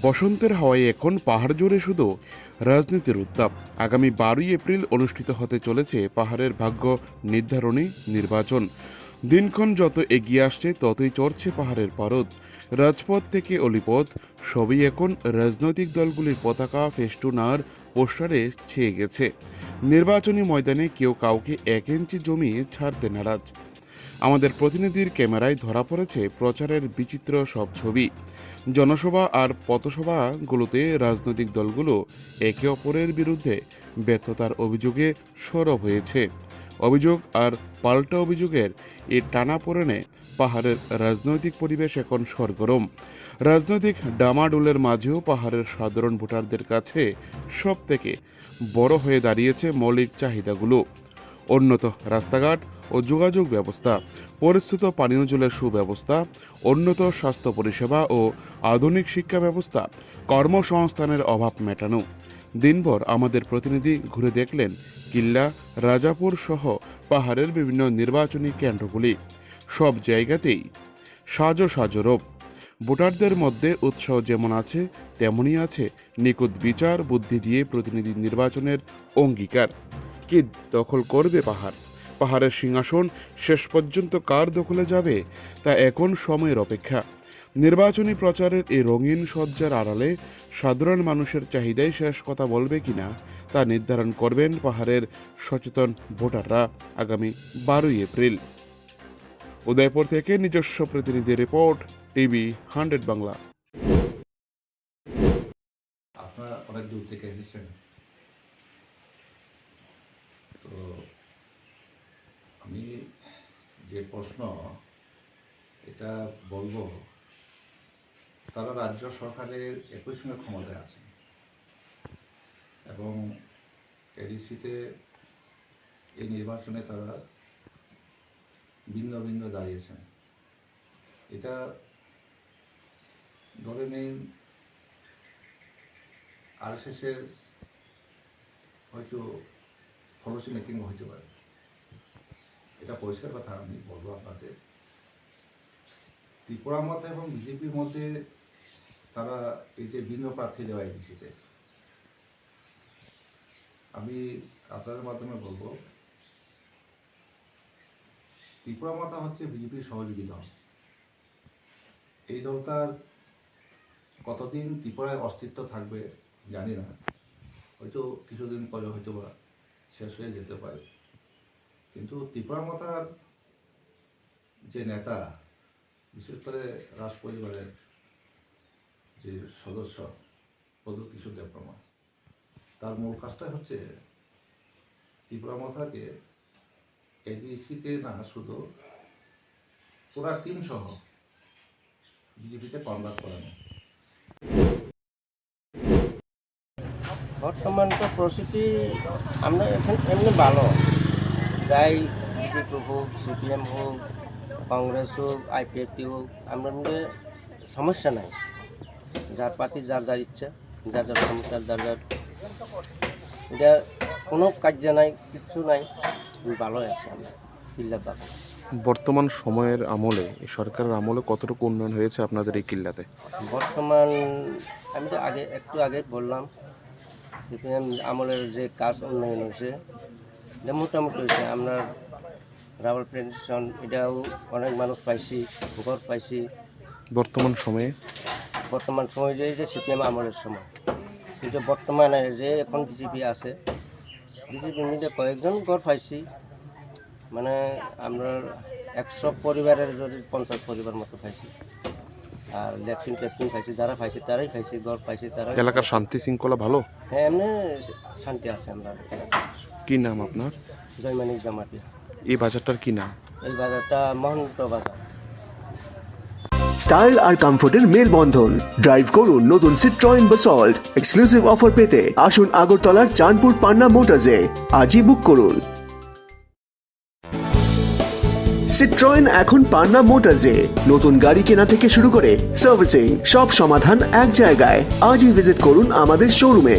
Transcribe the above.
বসন্তের হাওয়ায় এখন পাহাড় জুড়ে শুধু রাজনীতির উত্তাপ। আগামী 12ই এপ্রিল অনুষ্ঠিত হতে চলেছে পাহাড়ের ভাগ্য নির্ধারণী নির্বাচন। দিনক্ষণ যত এগিয়ে আসছে ততই চড়ছে পাহাড়ের পারদ। রাজপথ থেকে অলিপথ সবই এখন রাজনৈতিক দলগুলির পতাকা, ফেস্টুন আর পোস্টারে ছেয়ে গেছে। নির্বাচনী ময়দানে কেউ কাউকে 1 ইঞ্চি জমি ছাড়তে নারাজ। আমাদের প্রতিনিধির ক্যামেরায় ধরা পড়েছে প্রচারের বিচিত্র সব ছবি। জনসভা আর পথসভাগুলোতে রাজনৈতিক দলগুলো একে অপরের বিরুদ্ধে ব্যর্থতার অভিযোগে সরব হয়েছে। অভিযোগ আর পাল্টা অভিযোগের এই টানাপোড়েনে পাহাড়ের রাজনৈতিক পরিবেশ এখন সরগরম। রাজনৈতিক ডামাডোলের মাঝেও পাহাড়ের সাধারণ ভোটারদের কাছে সবথেকে বড় হয়ে দাঁড়িয়েছে মৌলিক চাহিদাগুলো। উন্নত রাস্তাঘাট ও যোগাযোগ ব্যবস্থা, পরিস্থিত পানীয় জলের সুব্যবস্থা, উন্নত স্বাস্থ্য পরিষেবা ও আধুনিক শিক্ষা ব্যবস্থা, কর্মসংস্থানের অভাব মেটানো। দিনভর আমাদের প্রতিনিধি ঘুরে দেখলেন কিল্লা, রাজাপুর সহ পাহাড়ের বিভিন্ন নির্বাচনী কেন্দ্রগুলি। সব জায়গাতেই সাজো সাজো রূপ। ভোটারদের মধ্যে উৎসাহ যেমন আছে তেমনই আছে নিখুঁত বিচার বুদ্ধি দিয়ে প্রতিনিধি নির্বাচনের অঙ্গীকার। কে দখল করবে পাহাড়ের সিংহাসন শেষ পর্যন্ত কার দখলে যাবে তা এখন সময়ের অপেক্ষা। নির্বাচনী প্রচারের এই রঙিন সজ্জার আড়ালে সাধারণ মানুষের চাহিদাই শেষ কথা বলবে কিনা তা নির্ধারণ করবেন পাহাড়ের সচেতন ভোটাররা আগামী 12ই এপ্রিল। উদয়পুর থেকে নিজস্ব প্রতিনিধি রিপোর্ট, টিভি 100 বাংলা। আপনারা অনেক দূর থেকে এসেছেন, তো আমি যে প্রশ্ন এটা বলবো, তারা রাজ্য সরকারের একই সঙ্গে ক্ষমতায় আছেন এবং এডিসিতে এই নির্বাচনে তারা ভিন্ন ভিন্ন দাঁড়িয়েছেন। এটা ধরে নিন আরএসএসের হয়তো পলিসি মেকিং হইতে পারে, এটা পরিষ্কার কথা আমি বলবো আপনাদের। ত্রিপুরার মধ্যে এবং বিজেপির মধ্যে তারা এই যে ভিন্ন প্রার্থী দেওয়া এডিসিতে, আমি আপনাদের মাধ্যমে বলবো ত্রিপুরা মাতা হচ্ছে বিজেপির সহযোগী দল। এই দলটার কতদিন ত্রিপুরায় অস্তিত্ব থাকবে জানি না, হয়তো কিছুদিন পরে হয়তো বা শেষ হয়ে যেতে পারে, কিন্তু ত্রিপুরা মাতার যে নেতা, বিশেষ করে রাজ পরিবারের যে সদস্য প্রদূত কিশোর দেববর্মা, তার মূল কাজটা হচ্ছে ত্রিপুরা মাতাকে এডিসিতে না শুধু পুরা টিম সহ বিজেপিতে কনভার্ট করানো। বর্তমান তো পরিস্থিতি আমরা এখন এমনি ভালো, যাই বিজেপি হোক, সিপিএম হোক, কংগ্রেস হোক, আইপিএফটি হোক, আমরা মধ্যে সমস্যা নাই। যার পার্টি যার যার ইচ্ছা, যার যার ক্ষমতা, যার যার এটা কোনো কার্য নাই, কিচ্ছু নাই, ভালো আছে আমরা কিল্লার বাবা। বর্তমান সময়ের আমলে, সরকারের আমলে কতটুকু উন্নয়ন হয়েছে আপনাদের এই কিল্লাতে? বর্তমান আমি তো একটু আগে বললাম, সিপিএম আমলের যে কাজ উন্নয়ন হয়েছে এটা মোটামুটি হয়েছে। আমরা রাবার প্ল্যান্টেশন এটাও অনেক মানুষ পাইছি, ঘর পাইছি। বর্তমান সময়ে যে সিপিএম আমলের সময়, কিন্তু বর্তমানে যে এখন বিজেপি আছে, বিজেপির মধ্যে কয়েকজন ঘর পাইছি, মানে আমরা 100 পরিবারের যদি 50 পরিবার মতো পাইছি। আর ল্যাট্রিন পাইছি, যারা পাইছে তারাই পাইছি, ঘর পাইছে তারা। এলাকার শান্তি শৃঙ্খলা ভালো? হ্যাঁ, এমনি শান্তি আছে আমরা। কি নাম আপনার? জয়মানিক জামাতিয়া। এই বাজারটার কি নাম? এই বাজারটা মহন্ত বাজার। স্টাইল আর কমফোর্টের মেলবন্ধন। ড্রাইভ করুন নতুন সিট্রয়েন বাসল্ট। এক্সক্লুসিভ অফার পেতে আসুন আগরতলার চাঁদপুর পান্না মোটরসে। আজই বুক করুন। সিট্রয়েন এখন পান্না মোটরসে। নতুন গাড়ি কেনা থেকে শুরু করে সার্ভিসিং, সব সমাধান এক জায়গায়। আজই ভিজিট করুন আমাদের শোরুমে।